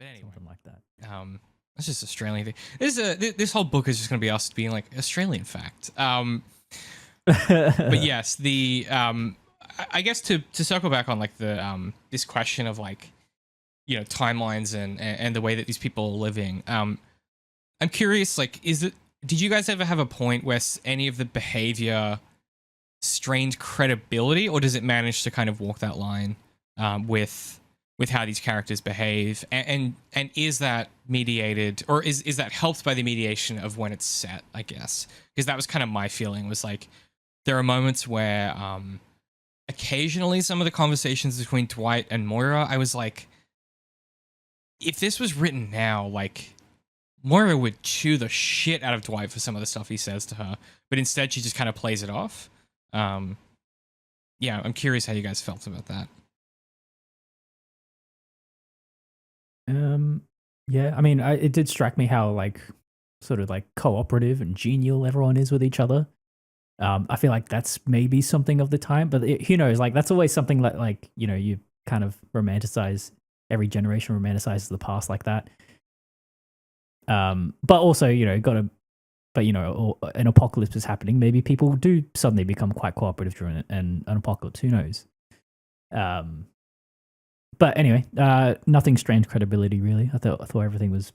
But anyway, something like that. that's just Australian thing. This whole book is just going to be us being like Australian fact. But yes, I guess to circle back on like the this question of like, you know, timelines and the way that these people are living. I'm curious, like, did you guys ever have a point where any of the behavior strained credibility, or does it manage to kind of walk that line with how these characters behave, and is that mediated, or is that helped by the mediation of when it's set? I guess because that was kind of my feeling, was like there are moments where occasionally some of the conversations between Dwight and Moira, I was like, if this was written now, like Moira would chew the shit out of Dwight for some of the stuff he says to her, but instead she just kind of plays it off. Yeah, I'm curious how you guys felt about that. Yeah, I mean, it did strike me how like sort of like cooperative and genial everyone is with each other. I feel like that's maybe something of the time, but who knows? Like that's always something like you know, you kind of romanticize, every generation romanticizes the past like that. But also, you know, but you know, an apocalypse is happening. Maybe people do suddenly become quite cooperative during an apocalypse. Who knows? But anyway, nothing strained credibility really. I thought everything was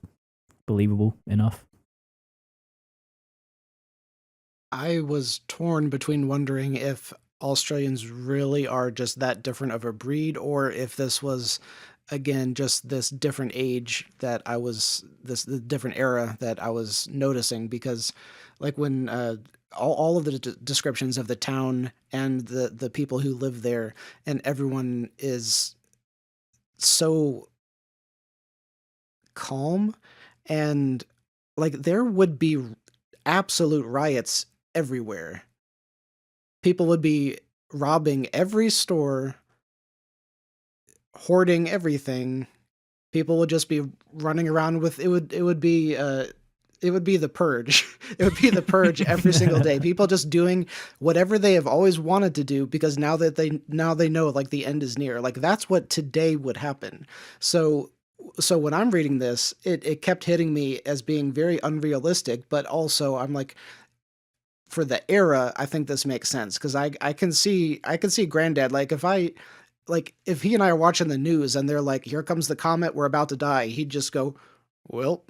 believable enough. I was torn between wondering if Australians really are just that different of a breed, or if this was, again, just this different age that I was, the different era that I was noticing. Because, like, when all of the descriptions of the town and the people who live there, and everyone is so calm, and like there would be absolute riots everywhere. People would be robbing every store, hoarding everything. People would just be running around with it would be the purge. It would be the purge every single day. People just doing whatever they have always wanted to do, because now they know like the end is near. Like that's what today would happen. So when I'm reading this, it kept hitting me as being very unrealistic, but also I'm like, for the era, I think this makes sense, because I can see Granddad, like if he and I are watching the news and they're like, here comes the comet, we're about to die, he'd just go, well,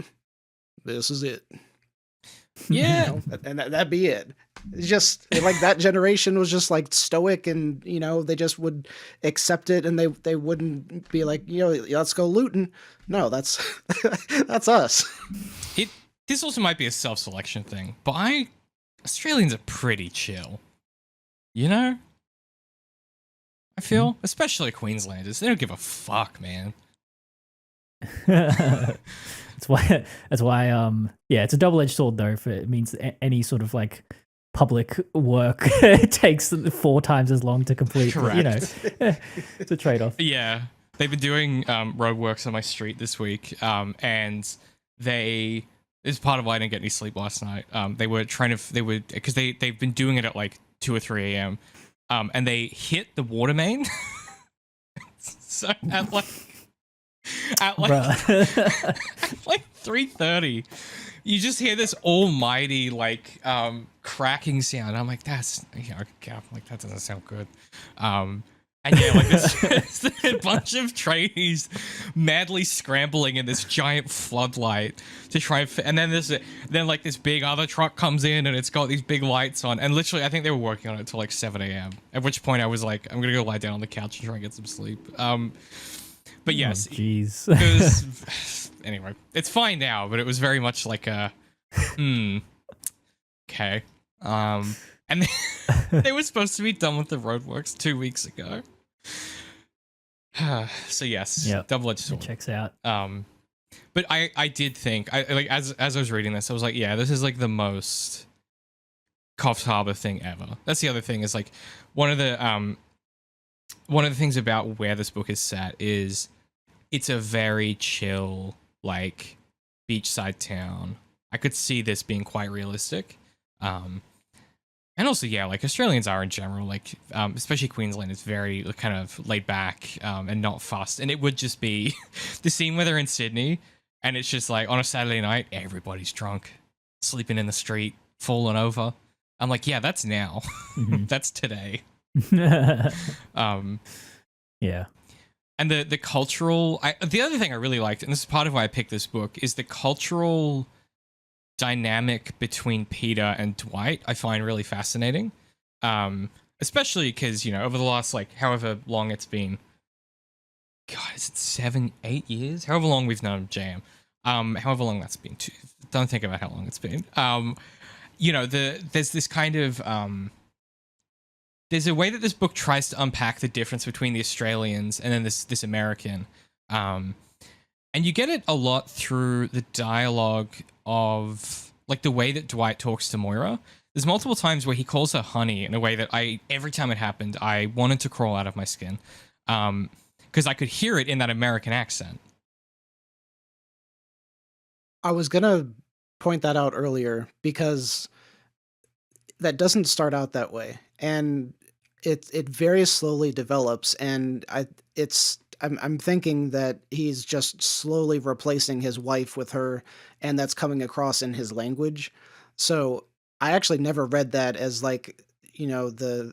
this is it. Yeah. You know, and that'd be it. It's just like that generation was just like stoic, and you know, they just would accept it, and they wouldn't be like, you know, let's go looting. No, that's that's us. This also might be a self-selection thing, but Australians are pretty chill. You know? I feel, especially Queenslanders, they don't give a fuck, man. That's why yeah, it's a double-edged sword though. For it means any sort of like public work takes 4 times as long to complete. Correct. You know, it's a trade-off. Yeah, they've been doing roadworks on my street this week, and it's part of why I didn't get any sleep last night. Because they've been doing it at like 2 or 3 a.m. And they hit the water main. So at like at like 3:30, you just hear this almighty like cracking sound. I'm like, that's, you know, I'm like, that doesn't sound good. And yeah, like there's a bunch of trainees madly scrambling in this giant floodlight to try and then like this big other truck comes in and it's got these big lights on, and literally I think they were working on it until like 7 a.m. At which point I was like, I'm gonna go lie down on the couch and try and get some sleep. But yes, jeez. Anyway, it's fine now, but it was very much like a okay. And they were supposed to be done with the roadworks 2 weeks ago. So yes, yep. Double-edged sword. It checks out. But I did think, I like, as I was reading this, I was like, yeah, this is like the most Coffs Harbour thing ever. That's the other thing, is like one of the things about where this book is set is it's a very chill, like, beachside town. I could see this being quite realistic. And also, yeah, like Australians are in general, like especially Queensland is very kind of laid back and not fussed. And it would just be the scene where they're in Sydney, and it's just like on a Saturday night, everybody's drunk, sleeping in the street, falling over. I'm like, yeah, that's now, that's today. Yeah. And the cultural, the other thing I really liked, and this is part of why I picked this book, is the cultural dynamic between Peter and Dwight. I find really fascinating, especially because, you know, over the last like however long it's been, God, is it 7-8 years, however long we've known JM, however long that's been, don't think about how long it's been, you know, there's this kind of there's a way that this book tries to unpack the difference between the Australians and then this American, and you get it a lot through the dialogue of like the way that Dwight talks to Moira. There's multiple times where he calls her honey in a way that every time it happened, I wanted to crawl out of my skin, because I could hear it in that American accent. I was gonna point that out earlier because that doesn't start out that way, and it very slowly develops, and I'm thinking that he's just slowly replacing his wife with her, and that's coming across in his language. So I actually never read that as like, you know, the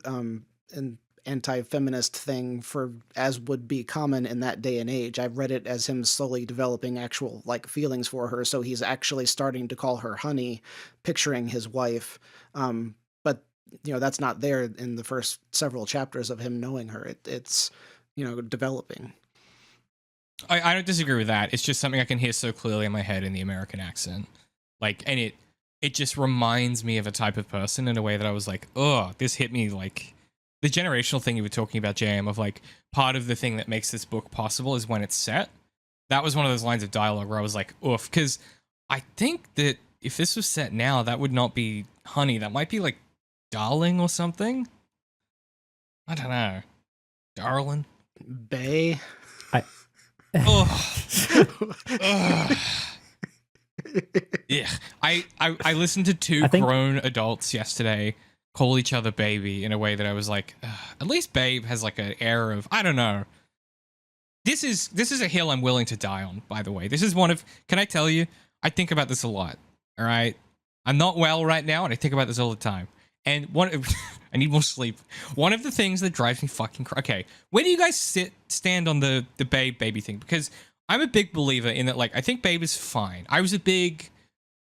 an anti-feminist thing for as would be common in that day and age. I read it as him slowly developing actual like feelings for her. So he's actually starting to call her honey, picturing his wife. But you know, that's not there in the first several chapters of him knowing her. It's you know, developing. I don't disagree with that. It's just something I can hear so clearly in my head in the American accent. Like, and it just reminds me of a type of person in a way that I was like, oh, this hit me like the generational thing you were talking about, JM, of like part of the thing that makes this book possible is when it's set. That was one of those lines of dialogue where I was like, oof, because I think that if this was set now, that would not be honey. That might be like darling or something. I don't know. Darling. Bay. Oh. Yeah. I listened to two grown adults yesterday call each other baby in a way that I was like, at least Babe has like an air of, I don't know. This is a hill I'm willing to die on, by the way. This is one of, can I tell you, I think about this a lot. All right. I'm not well right now, and I think about this all the time. And I need more sleep. One of the things that drives me fucking okay, where do you guys stand on the baby thing? Because I'm a big believer in that. Like, I think Babe is fine. I was a big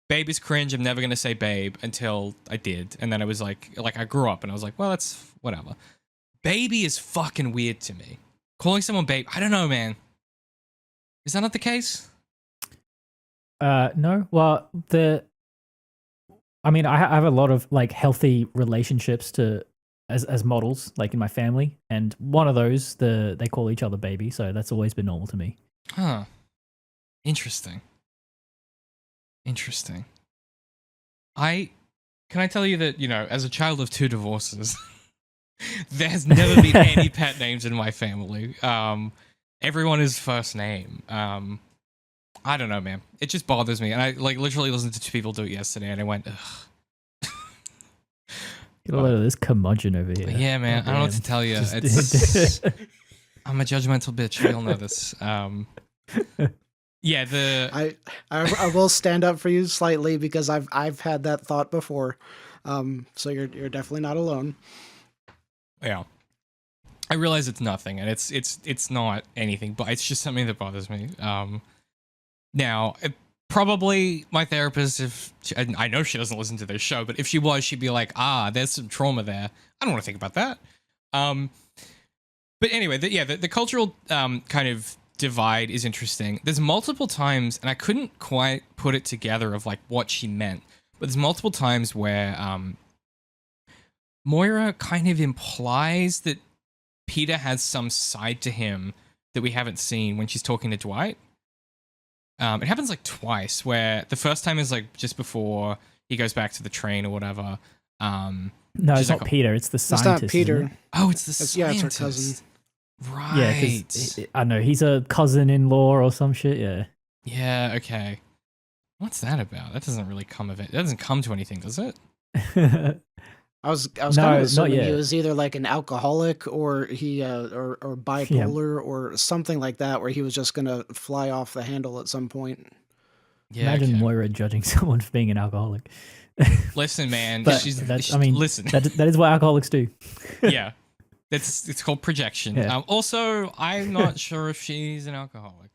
Babe is cringe. I'm never gonna say Babe until I did, and then I was like I grew up and I was like, well, that's whatever. Baby is fucking weird to me. Calling someone Babe, I don't know, man. Is that not the case? No. Well, I mean, I have a lot of like healthy relationships as models, like in my family, and one of those, they call each other baby, so that's always been normal to me. Huh. Interesting. Can I tell you that, you know, as a child of 2 divorces, there has never been any pet names in my family. Everyone is first name. I don't know, man. It just bothers me. And I like literally listened to 2 people do it yesterday and I went, ugh. Get a lot of this curmudgeon over here. Yeah, man. I don't know what to tell you. I'm a judgmental bitch. We all know this. Yeah, I will stand up for you slightly because I've had that thought before. So you're definitely not alone. Yeah. I realize it's nothing and it's not anything, but it's just something that bothers me. Now, probably my therapist, I know she doesn't listen to this show, but if she was, she'd be like, there's some trauma there. I don't want to think about that. But anyway, the cultural kind of divide is interesting. There's multiple times, and I couldn't quite put it together of like what she meant, but there's multiple times where Moira kind of implies that Peter has some side to him that we haven't seen when she's talking to Dwight. It happens like twice, where the first time is like just before he goes back to the train or whatever. No, it's not Peter. It's the scientist. It's not Peter. Oh, it's the scientist. Yeah, it's her cousin. Right. Yeah, because I know he's a cousin-in-law or some shit. Yeah. Yeah. Okay. What's that about? That doesn't really come of it. It doesn't come to anything, does it? I was No, kind of not assuming he yet. was either like an alcoholic or he or bipolar or something like that, where he was just gonna fly off the handle at some point. Yeah, Imagine okay. Moira judging someone for being an alcoholic. Listen, man. But she's I mean, listen. that is what alcoholics do. Yeah. It's called projection. Yeah. Also, I'm not sure if she's an alcoholic.